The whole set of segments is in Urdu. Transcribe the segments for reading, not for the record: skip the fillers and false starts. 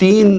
3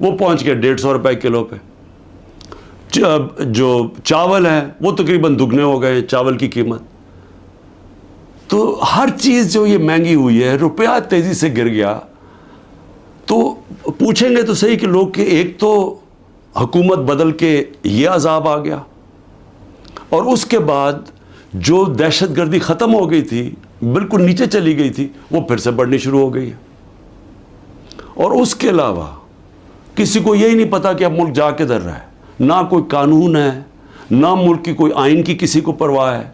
وہ پہنچ گیا 150 روپے کلو پہ. جو چاول ہیں وہ تقریباً دگنے ہو گئے چاول کی قیمت. تو ہر چیز جو یہ مہنگی ہوئی ہے, روپیہ تیزی سے گر گیا. تو پوچھیں گے تو صحیح کہ لوگ کہ ایک تو حکومت بدل کے یہ عذاب آ گیا, اور اس کے بعد جو دہشت گردی ختم ہو گئی تھی, بالکل نیچے چلی گئی تھی, وہ پھر سے بڑھنی شروع ہو گئی ہے. اور اس کے علاوہ کسی کو یہی نہیں پتا کہ اب ملک جا کدھر رہا ہے. نہ کوئی قانون ہے, نہ ملک کی کوئی آئین کی کسی کو پرواہ ہے.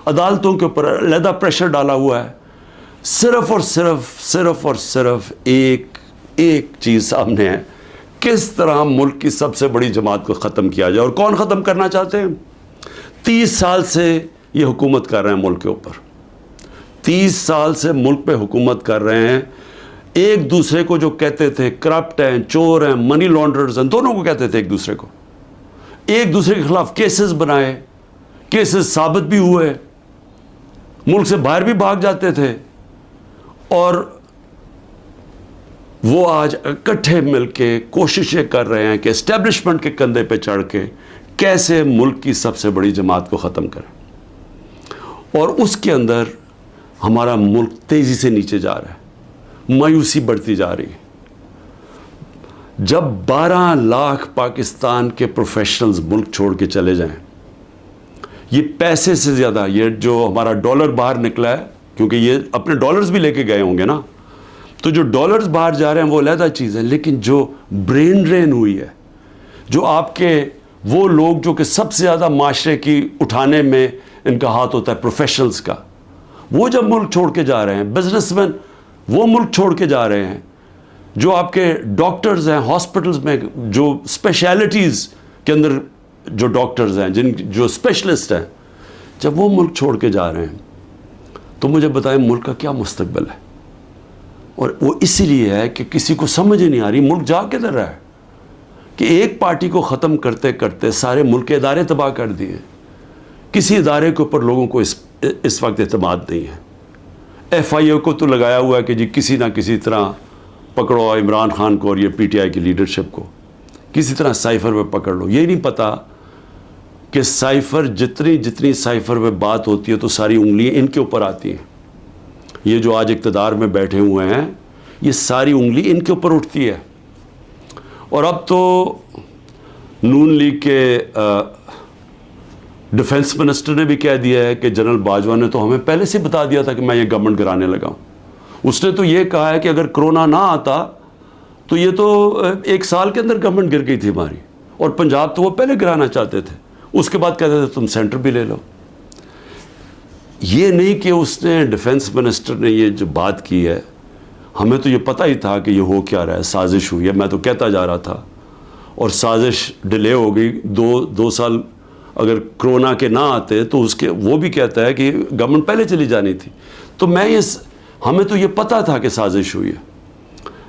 عدالتوں کے اوپر علیحدہ پریشر ڈالا ہوا ہے. صرف اور صرف ایک چیز سامنے ہے, کس طرح ملک کی سب سے بڑی جماعت کو ختم کیا جائے. اور کون ختم کرنا چاہتے ہیں؟ 30 سال سے یہ حکومت کر رہے ہیں ملک کے اوپر. 30 سال سے ملک پہ حکومت کر رہے ہیں. ایک دوسرے کو جو کہتے تھے کرپٹ ہیں, چور ہیں, منی لانڈرز ہیں, دونوں کو کہتے تھے ایک دوسرے کو. ایک دوسرے کے خلاف کیسز بنائے, کیسز ثابت بھی ہوئے, ملک سے باہر بھی بھاگ جاتے تھے. اور وہ آج اکٹھے مل کے کوششیں کر رہے ہیں کہ اسٹیبلشمنٹ کے کندھے پہ چڑھ کے کیسے ملک کی سب سے بڑی جماعت کو ختم کریں. اور اس کے اندر ہمارا ملک تیزی سے نیچے جا رہا ہے, مایوسی بڑھتی جا رہی ہے. جب 12 لاکھ پاکستان کے پروفیشنلز ملک چھوڑ کے چلے جائیں, یہ پیسے سے زیادہ, یہ جو ہمارا ڈالر باہر نکلا ہے, کیونکہ یہ اپنے ڈالرز بھی لے کے گئے ہوں گے نا, تو جو ڈالرز باہر جا رہے ہیں وہ علیحدہ چیز ہے. لیکن جو برین ڈرین ہوئی ہے, جو آپ کے وہ لوگ جو کہ سب سے زیادہ معاشرے کی اٹھانے میں ان کا ہاتھ ہوتا ہے, پروفیشنلز کا, وہ جب ملک چھوڑ کے جا رہے ہیں, بزنس مین وہ ملک چھوڑ کے جا رہے ہیں, جو آپ کے ڈاکٹرز ہیں ہاسپٹلز میں, جو اسپیشلٹیز کے اندر جو ڈاکٹرز ہیں, جو اسپیشلسٹ ہیں, جب وہ ملک چھوڑ کے جا رہے ہیں, تو مجھے بتائیں ملک کا کیا مستقبل ہے. اور وہ اسی لیے ہے کہ کسی کو سمجھ ہی نہیں آ رہی ملک جا کدھر رہا ہے, کہ ایک پارٹی کو ختم کرتے کرتے سارے ملک کے ادارے تباہ کر دیے. کسی ادارے کے اوپر لوگوں کو اس وقت اعتماد نہیں ہے. ایف آئی اے کو تو لگایا ہوا ہے کہ جی کسی نہ کسی طرح پکڑو عمران خان کو اور یہ پی ٹی آئی کی لیڈرشپ کو, کسی طرح سائفر پہ پکڑ لو. یہ نہیں پتا کہ سائفر جتنی سائفر پہ بات ہوتی ہے تو ساری انگلیاں ان کے اوپر آتی ہیں. یہ جو آج اقتدار میں بیٹھے ہوئے ہیں, یہ ساری انگلی ان کے اوپر اٹھتی ہے. اور اب تو نون لیگ کے ڈیفنس منسٹر نے بھی کہہ دیا ہے کہ جنرل باجوہ نے تو ہمیں پہلے سے بتا دیا تھا کہ میں یہ گورنمنٹ گرانے لگا ہوں. اس نے تو یہ کہا ہے کہ اگر کرونا نہ آتا تو یہ تو 1 سال کے اندر گورنمنٹ گر گئی تھی ہماری, اور پنجاب تو وہ پہلے گرانا چاہتے تھے. اس کے بعد کہتے تھے تم سینٹر بھی لے لو. یہ نہیں کہ اس نے ڈیفنس منسٹر نے یہ جو بات کی ہے, ہمیں تو یہ پتہ ہی تھا کہ یہ ہو کیا رہا ہے, سازش ہوئی ہے. میں تو کہتا جا رہا تھا, اور سازش ڈیلے ہو گئی. 2 سال اگر کرونا کے نہ آتے تو اس کے وہ بھی کہتا ہے کہ گورنمنٹ پہلے چلی جانی تھی. تو ہمیں تو یہ پتہ تھا کہ سازش ہوئی ہے.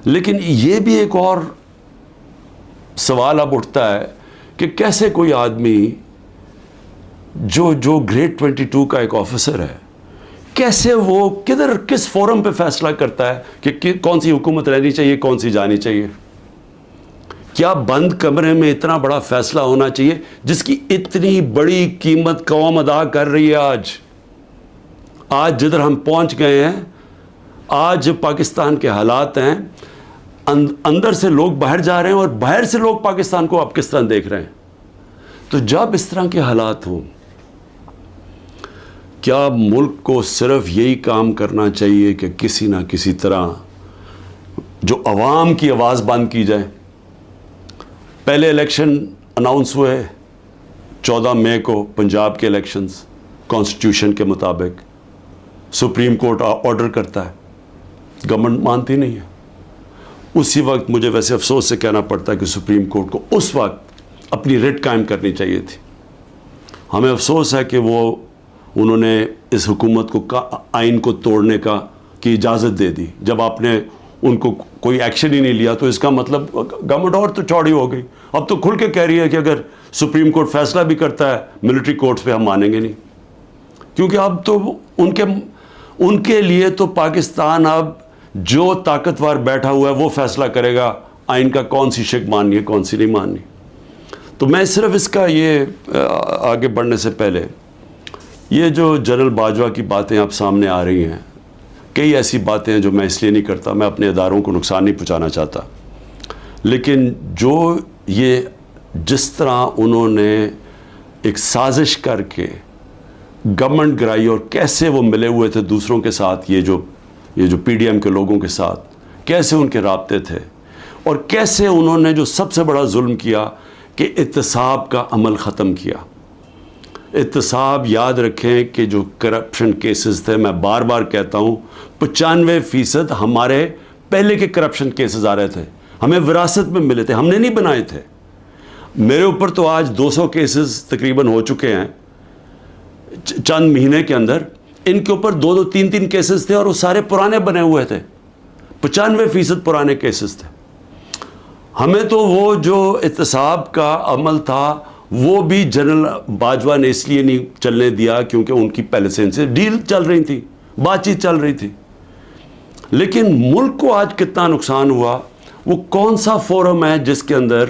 لیکن یہ بھی ایک اور سوال اب اٹھتا ہے کہ کیسے کوئی آدمی جو گریڈ 22 کا ایک آفیسر ہے, کیسے وہ کس فورم پہ فیصلہ کرتا ہے کہ کون سی حکومت رہنی چاہیے, کون سی جانی چاہیے. کیا بند کمرے میں اتنا بڑا فیصلہ ہونا چاہیے جس کی اتنی بڑی قیمت قوم ادا کر رہی ہے. آج جدھر ہم پہنچ گئے ہیں, آج پاکستان کے حالات ہیں, اندر سے لوگ باہر جا رہے ہیں اور باہر سے لوگ پاکستان کو اب کس طرح دیکھ رہے ہیں. تو جب اس طرح کے حالات ہوں, کیا ملک کو صرف یہی کام کرنا چاہیے کہ کسی نہ کسی طرح جو عوام کی آواز بند کی جائے. پہلے الیکشن اناؤنس ہوئے 14 مئی کو, پنجاب کے الیکشنز کانسٹیٹیوشن کے مطابق. سپریم کورٹ آرڈر کرتا ہے, گورنمنٹ مانتی نہیں ہے. اسی وقت مجھے ویسے افسوس سے کہنا پڑتا ہے کہ سپریم کورٹ کو اس وقت اپنی ریٹ قائم کرنی چاہیے تھی. ہمیں افسوس ہے کہ انہوں نے اس حکومت کو آئین کو توڑنے کی اجازت دے دی. جب آپ نے ان کو کوئی ایکشن ہی نہیں لیا تو اس کا مطلب گورنمنٹ اور تو چوڑی ہو گئی. اب تو کھل کے کہہ رہی ہے کہ اگر سپریم کورٹ فیصلہ بھی کرتا ہے ملٹری کورٹس پہ ہم مانیں گے نہیں, کیونکہ اب تو ان کے لیے تو پاکستان اب جو طاقتور بیٹھا ہوا ہے وہ فیصلہ کرے گا آئین کا کون سی شق ماننی ہے کون سی نہیں ماننی. تو میں صرف اس کا یہ آگے بڑھنے سے پہلے یہ جو جنرل باجوہ کی باتیں اب سامنے آ رہی ہیں, کئی ایسی باتیں ہیں جو میں اس لیے نہیں کرتا, میں اپنے اداروں کو نقصان نہیں پہنچانا چاہتا, لیکن جو یہ جس طرح انہوں نے ایک سازش کر کے گورنمنٹ گرائی اور کیسے وہ ملے ہوئے تھے دوسروں کے ساتھ, یہ جو پی ڈی ایم کے لوگوں کے ساتھ کیسے ان کے رابطے تھے, اور کیسے انہوں نے جو سب سے بڑا ظلم کیا کہ احتساب کا عمل ختم کیا. احتساب یاد رکھیں کہ جو کرپشن کیسز تھے, میں بار بار کہتا ہوں 95% ہمارے پہلے کے کرپشن کیسز آ رہے تھے, ہمیں وراثت میں ملے تھے, ہم نے نہیں بنائے تھے. میرے اوپر تو آج 200 کیسز تقریباً ہو چکے ہیں چند مہینے کے اندر, ان کے اوپر 2 3 کیسز تھے اور وہ سارے پرانے بنے ہوئے تھے, 95% پرانے کیسز تھے. ہمیں تو وہ جو احتساب کا عمل تھا وہ بھی جنرل باجوہ نے اس لیے نہیں چلنے دیا کیونکہ ان کی پہلے سے ان سے ڈیل چل رہی تھی, بات چیت چل رہی تھی. لیکن ملک کو آج کتنا نقصان ہوا, وہ کون سا فورم ہے جس کے اندر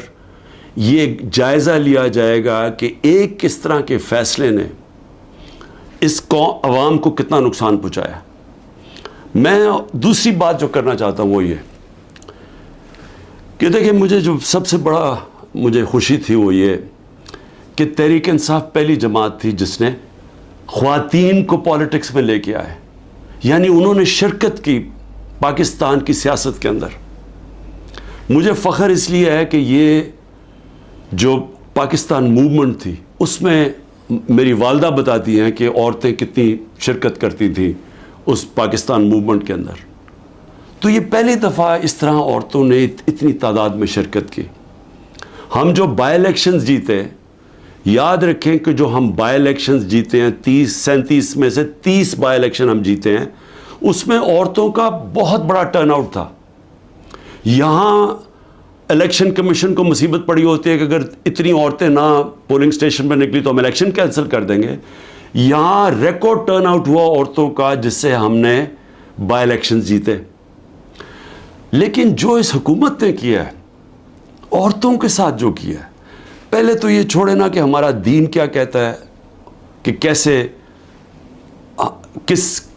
یہ جائزہ لیا جائے گا کہ ایک کس طرح کے فیصلے نے اس عوام کو کتنا نقصان پہنچایا. میں دوسری بات جو کرنا چاہتا ہوں وہ یہ کہ دیکھیں, مجھے جو سب سے بڑا مجھے خوشی تھی وہ یہ کہ تحریک انصاف پہلی جماعت تھی جس نے خواتین کو پالیٹکس میں لے کے آئے, یعنی انہوں نے شرکت کی پاکستان کی سیاست کے اندر. مجھے فخر اس لیے ہے کہ یہ جو پاکستان موومنٹ تھی اس میں میری والدہ بتاتی ہیں کہ عورتیں کتنی شرکت کرتی تھیں اس پاکستان موومنٹ کے اندر. تو یہ پہلی دفعہ اس طرح عورتوں نے اتنی تعداد میں شرکت کی. ہم جو بائی الیکشنز جیتے, یاد رکھیں کہ جو ہم بائی الیکشنز جیتے ہیں 37 میں سے 30 بائی الیکشن ہم جیتے ہیں, اس میں عورتوں کا بہت بڑا ٹرن آؤٹ تھا. یہاں الیکشن کمیشن کو مصیبت پڑی ہوتی ہے کہ اگر اتنی عورتیں نہ پولنگ اسٹیشن پر نکلی تو ہم الیکشن کینسل کر دیں گے. یہاں ریکارڈ ٹرن آؤٹ ہوا عورتوں کا جس سے ہم نے بائی الیکشنز جیتے. لیکن جو اس حکومت نے کیا ہے عورتوں کے ساتھ جو کیا ہے, پہلے تو یہ چھوڑے نا کہ ہمارا دین کیا کہتا ہے کہ کیسے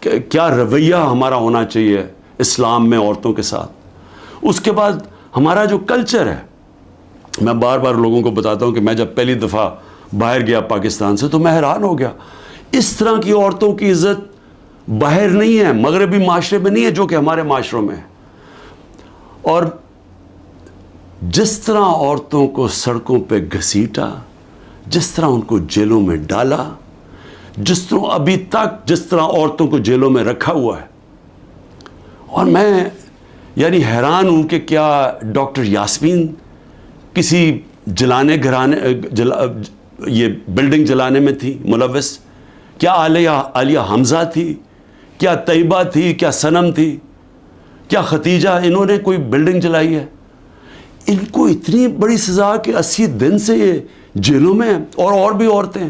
کیا رویہ ہمارا ہونا چاہیے اسلام میں عورتوں کے ساتھ. اس کے بعد ہمارا جو کلچر ہے, میں بار بار لوگوں کو بتاتا ہوں کہ میں جب پہلی دفعہ باہر گیا پاکستان سے تو میں حیران ہو گیا, اس طرح کی عورتوں کی عزت باہر نہیں ہے, مغربی معاشرے میں نہیں ہے جو کہ ہمارے معاشروں میں ہے. اور جس طرح عورتوں کو سڑکوں پہ گھسیٹا, جس طرح ان کو جیلوں میں ڈالا, جس طرح ابھی تک جس طرح عورتوں کو جیلوں میں رکھا ہوا ہے, اور میں یعنی حیران ہوں کہ کیا ڈاکٹر یاسمین کسی جلانے گھرانے یہ بلڈنگ جلانے میں تھی ملوث, کیا عالیہ حمزہ تھی, کیا طیبہ تھی, کیا صنم تھی, کیا ختیجہ, انہوں نے کوئی بلڈنگ جلائی ہے؟ ان کو اتنی بڑی سزا کہ 80 دن سے یہ جیلوں میں ہیں. اور بھی عورتیں,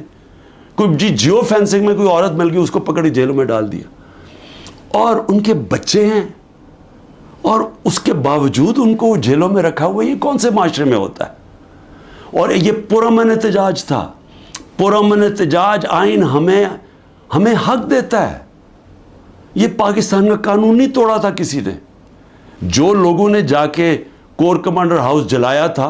کوئی جیو فینسنگ میں کوئی عورت مل گئی اس کو پکڑی جیلوں میں ڈال دیا, اور ان کے بچے ہیں اور اس کے باوجود ان کو جیلوں میں رکھا ہوا. یہ کون سے معاشرے میں ہوتا ہے؟ اور یہ پرامن احتجاج تھا. پرامن احتجاج آئین ہمیں حق دیتا ہے. یہ پاکستان کا قانون نہیں توڑا تھا کسی نے. جو لوگوں نے جا کے کور کمانڈر ہاؤس جلایا تھا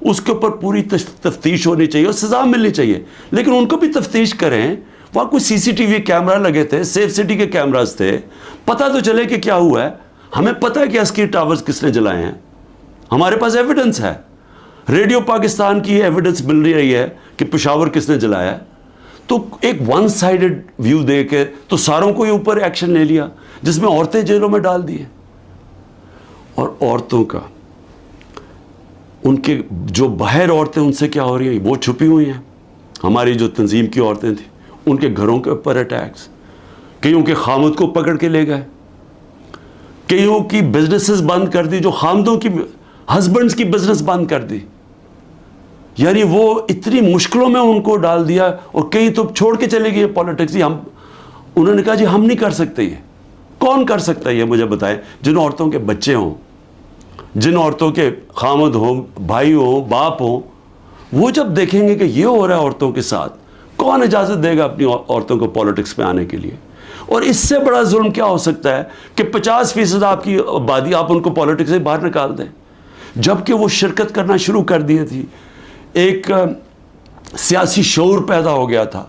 اس کے اوپر پوری تفتیش ہونی چاہیے اور سزا ملنی چاہیے, لیکن ان کو بھی تفتیش کریں. وہاں کوئی سی سی ٹی وی کیمرہ لگے تھے, سیف سٹی کے کیمراز تھے, پتہ تو چلے کہ کیا ہوا ہے. ہمیں پتہ ہے کہ عسکری ٹاورز کس نے جلائے ہیں, ہمارے پاس ایویڈنس ہے. ریڈیو پاکستان کی ایویڈنس مل رہی ہے کہ پشاور کس نے جلایا ہے. تو ایک ون سائیڈڈ ویو دے کے تو ساروں کو ہی اوپر ایکشن لے لیا جس میں عورتیں جیلوں میں ڈال دی ہیں. اور عورتوں کا ان کے جو باہر عورتیں ان سے کیا ہو رہی ہیں, وہ چھپی ہوئی ہیں. ہماری جو تنظیم کی عورتیں تھیں ان کے گھروں کے اوپر اٹیکس, کئیوں کے خامد کو پکڑ کے لے گئے, کئیوں کی بزنسز بند کر دی, جو خامدوں کی ہسبینڈز کی بزنس بند کر دی. یعنی وہ اتنی مشکلوں میں ان کو ڈال دیا, اور کئی تو چھوڑ کے چلے گئے پالیٹکس. انہوں نے کہا جی ہم نہیں کر سکتے. یہ کون کر سکتا ہے یہ مجھے بتائیں, جن عورتوں کے بچے ہوں, جن عورتوں کے خامد ہوں، بھائی ہوں، باپ ہوں، وہ جب دیکھیں گے کہ یہ ہو رہا ہے عورتوں کے ساتھ، کون اجازت دے گا اپنی عورتوں کو پالیٹکس میں آنے کے لیے؟ اور اس سے بڑا ظلم کیا ہو سکتا ہے کہ 50% آپ کی آبادی آپ ان کو پالیٹکس سے باہر نکال دیں، جبکہ وہ شرکت کرنا شروع کر دی تھی۔ ایک سیاسی شعور پیدا ہو گیا تھا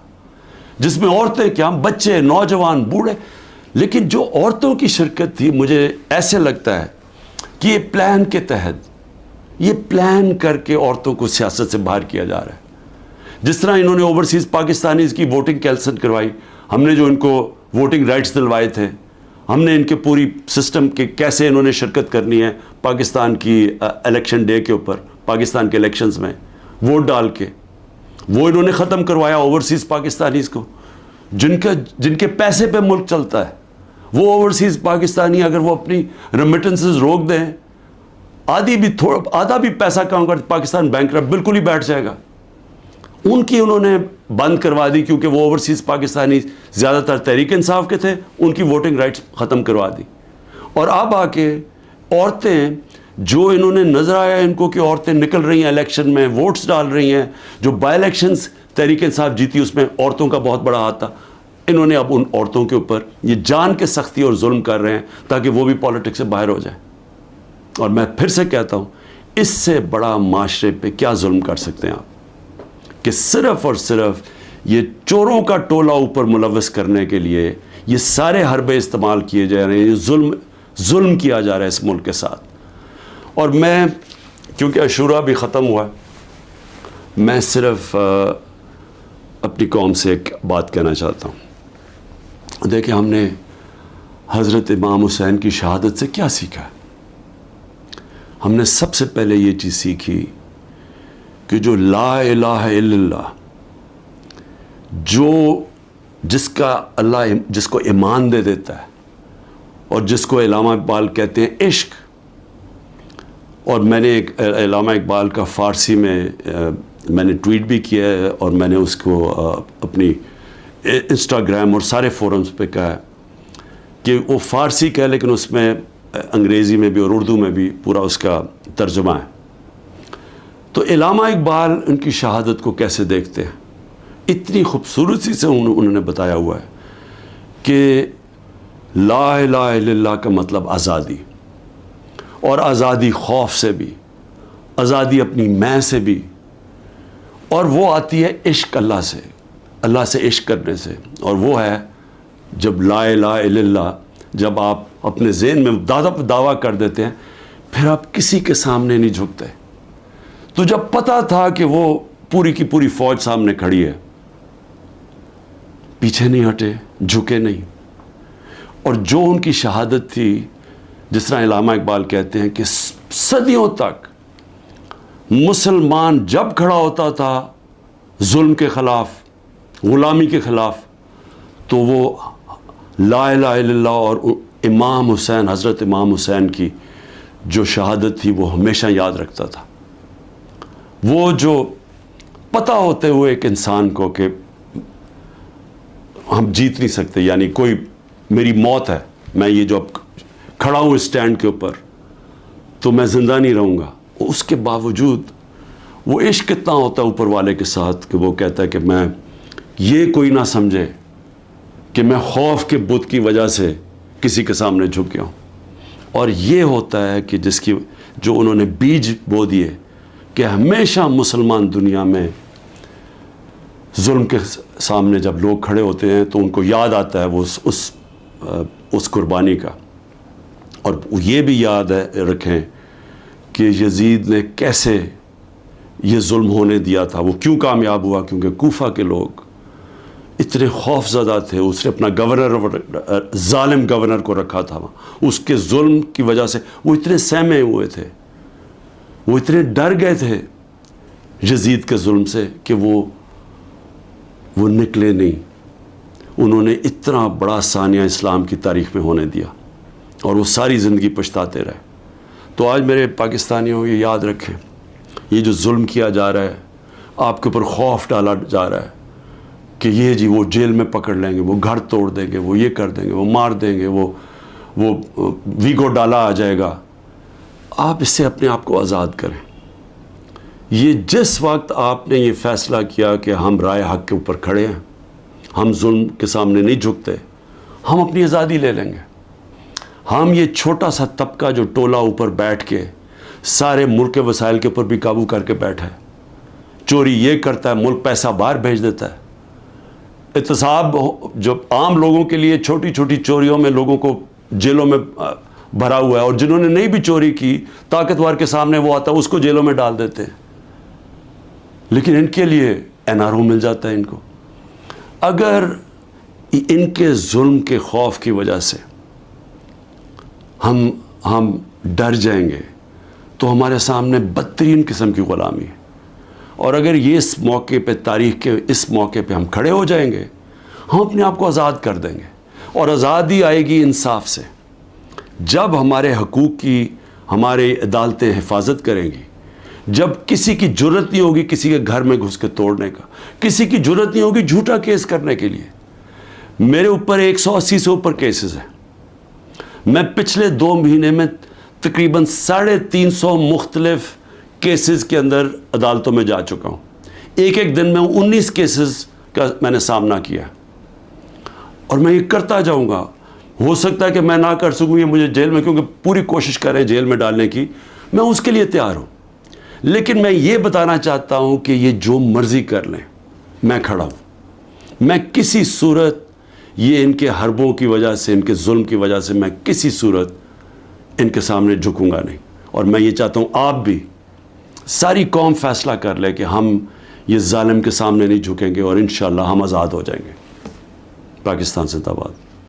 جس میں عورتیں کیا، بچے، نوجوان، بوڑھے، لیکن جو عورتوں کی شرکت تھی، مجھے ایسے لگتا ہے کہ یہ پلان کے تحت، یہ پلان کر کے عورتوں کو سیاست سے باہر کیا جا رہا ہے۔ جس طرح انہوں نے اوورسیز پاکستانیز کی ووٹنگ کینسل کروائی، ہم نے جو ان کو ووٹنگ رائٹس دلوائے تھے، ہم نے ان کے پوری سسٹم کے کیسے انہوں نے شرکت کرنی ہے پاکستان کی الیکشن ڈے کے اوپر، پاکستان کے الیکشنز میں ووٹ ڈال کے، وہ انہوں نے ختم کروایا اوورسیز پاکستانیز کو، جن کے پیسے پہ ملک چلتا ہے۔ وہ اوورسیز پاکستانی اگر وہ اپنی ریمیٹنسز روک دیں، آدھا بھی پیسہ کام کر، پاکستان بینکرپٹ بالکل ہی بیٹھ جائے گا۔ ان کی انہوں نے بند کروا دی، کیونکہ وہ اوورسیز پاکستانی زیادہ تر تحریک انصاف کے تھے، ان کی ووٹنگ رائٹس ختم کروا دی۔ اور اب آ کے عورتیں، جو انہوں نے نظر آیا ان کو کہ عورتیں نکل رہی ہیں الیکشن میں، ووٹس ڈال رہی ہیں، جو بائی الیکشنز تحریک انصاف جیتی اس میں عورتوں کا بہت بڑا ہاتھ تھا، انہوں نے اب ان عورتوں کے اوپر یہ جان کے سختی اور ظلم کر رہے ہیں تاکہ وہ بھی پالیٹکس سے باہر ہو جائیں۔ اور میں پھر سے کہتا ہوں، اس سے بڑا معاشرے پہ کیا ظلم کر سکتے ہیں آپ، کہ صرف اور صرف یہ چوروں کا ٹولہ اوپر ملوث کرنے کے لیے یہ سارے حربے استعمال کیے جا رہے ہیں، یہ ظلم کیا جا رہا ہے اس ملک کے ساتھ۔ اور میں، کیونکہ عاشورہ بھی ختم ہوا ہے، میں صرف اپنی قوم سے ایک بات کہنا چاہتا ہوں۔ دیکھیں، ہم نے حضرت امام حسین کی شہادت سے کیا سیکھا ہے؟ ہم نے سب سے پہلے یہ چیز سیکھی کہ جو لا الہ الا اللہ، جس کو ایمان دے دیتا ہے، اور جس کو علامہ اقبال کہتے ہیں عشق، اور میں نے ایک علامہ اقبال کا فارسی میں نے ٹویٹ بھی کیا ہے، اور میں نے اس کو اپنی انسٹاگرام اور سارے فورمز پہ کہا ہے کہ وہ فارسی کہہ، لیکن اس میں انگریزی میں بھی اور اردو میں بھی پورا اس کا ترجمہ ہے۔ تو علامہ اقبال ان کی شہادت کو کیسے دیکھتے ہیں؟ اتنی خوبصورتی سے انہوں نے بتایا ہوا ہے کہ لا الہ الا اللہ کا مطلب آزادی، اور آزادی خوف سے بھی، آزادی اپنی میں سے بھی، اور وہ آتی ہے عشق اللہ سے عشق کرنے سے۔ اور وہ ہے جب لا الہ الا اللہ، جب آپ اپنے ذہن میں دعویٰ کر دیتے ہیں، پھر آپ کسی کے سامنے نہیں جھکتے۔ تو جب پتہ تھا کہ وہ پوری کی پوری فوج سامنے کھڑی ہے، پیچھے نہیں ہٹے، جھکے نہیں۔ اور جو ان کی شہادت تھی، جس طرح علامہ اقبال کہتے ہیں کہ صدیوں تک مسلمان جب کھڑا ہوتا تھا ظلم کے خلاف، غلامی کے خلاف، تو وہ لا الہ الا اللہ اور امام حسین، حضرت امام حسین کی جو شہادت تھی وہ ہمیشہ یاد رکھتا تھا۔ وہ جو پتہ ہوتے ہوئے ایک انسان کو کہ ہم جیت نہیں سکتے، یعنی کوئی میری موت ہے، میں یہ جو اب کھڑا ہوں اسٹینڈ کے اوپر تو میں زندہ نہیں رہوں گا، اس کے باوجود وہ عشق کتنا ہوتا ہے اوپر والے کے ساتھ کہ وہ کہتا ہے کہ میں یہ کوئی نہ سمجھے کہ میں خوف کے بت کی وجہ سے کسی کے سامنے جھک گیا ہوں۔ اور یہ ہوتا ہے کہ جو انہوں نے بیج بو دیے کہ ہمیشہ مسلمان دنیا میں ظلم کے سامنے جب لوگ کھڑے ہوتے ہیں تو ان کو یاد آتا ہے وہ اس قربانی کا۔ اور یہ بھی یاد رکھیں کہ یزید نے کیسے یہ ظلم ہونے دیا تھا، وہ کیوں کامیاب ہوا، کیونکہ کوفہ کے لوگ اتنے خوف زدہ تھے۔ اس نے اپنا ظالم گورنر کو رکھا تھا، اس کے ظلم کی وجہ سے وہ اتنے سہمے ہوئے تھے، وہ اتنے ڈر گئے تھے یزید کے ظلم سے کہ وہ نکلے نہیں۔ انہوں نے اتنا بڑا ثانیہ اسلام کی تاریخ میں ہونے دیا، اور وہ ساری زندگی پچھتاتے رہے۔ تو آج میرے پاکستانیوں یہ یاد رکھیں، یہ جو ظلم کیا جا رہا ہے، آپ کے اوپر خوف ڈالا جا رہا ہے کہ یہ جی وہ جیل میں پکڑ لیں گے، وہ گھر توڑ دیں گے، وہ یہ کر دیں گے، وہ مار دیں گے، وہ ویگو ڈالا آ جائے گا، آپ اس سے اپنے آپ کو آزاد کریں. یہ جس وقت آپ نے یہ فیصلہ کیا کہ ہم رائے حق کے اوپر کھڑے ہیں, ہم ظلم کے سامنے نہیں جھکتے, ہم اپنی آزادی لے لیں گے. ہم یہ چھوٹا سا طبقہ جو ٹولہ اوپر بیٹھ کے سارے ملک کے وسائل کے اوپر بھی قابو کر کے بیٹھا ہے, چوری یہ کرتا ہے, ملک پیسہ باہر بھیج دیتا ہے, احتساب جو عام لوگوں کے لیے چھوٹی چھوٹی چوریوں میں لوگوں کو جیلوں میں بھرا ہوا ہے, اور جنہوں نے نہیں بھی چوری کی طاقتور کے سامنے وہ آتا ہے اس کو جیلوں میں ڈال دیتے ہیں. لیکن ان کے لیے NRO مل جاتا ہے ان کو. اگر ان کے ظلم کے خوف کی وجہ سے ہم ڈر جائیں گے تو ہمارے سامنے بدترین قسم کی غلامی ہے. اور اگر یہ اس موقع پہ, تاریخ کے اس موقع پہ ہم کھڑے ہو جائیں گے, ہم اپنے آپ کو آزاد کر دیں گے. اور آزادی آئے گی انصاف سے. جب ہمارے حقوق کی ہمارے عدالتیں حفاظت کریں گی, جب کسی کی جرت نہیں ہوگی کسی کے گھر میں گھس کے توڑنے کا, کسی کی جرت نہیں ہوگی جھوٹا کیس کرنے کے لیے. میرے اوپر 180 سے اوپر کیسز ہیں. میں پچھلے 2 مہینے میں تقریباً 350 مختلف کیسز کے اندر عدالتوں میں جا چکا ہوں. ایک دن میں 19 کیسز کا میں نے سامنا کیا, اور میں یہ کرتا جاؤں گا. ہو سکتا ہے کہ میں نہ کر سکوں, یہ مجھے جیل میں, کیونکہ پوری کوشش کریں جیل میں ڈالنے کی, میں اس کے لیے تیار ہوں. لیکن میں یہ بتانا چاہتا ہوں کہ یہ جو مرضی کر لیں, میں کھڑا ہوں. میں کسی صورت یہ ان کے حربوں کی وجہ سے, ان کے ظلم کی وجہ سے میں کسی صورت ان کے سامنے جھکوں گا نہیں. اور میں یہ چاہتا ہوں آپ بھی, ساری قوم فیصلہ کر لے کہ ہم یہ ظالم کے سامنے نہیں جھکیں گے, اور انشاءاللہ ہم آزاد ہو جائیں گے. پاکستان زندہ باد.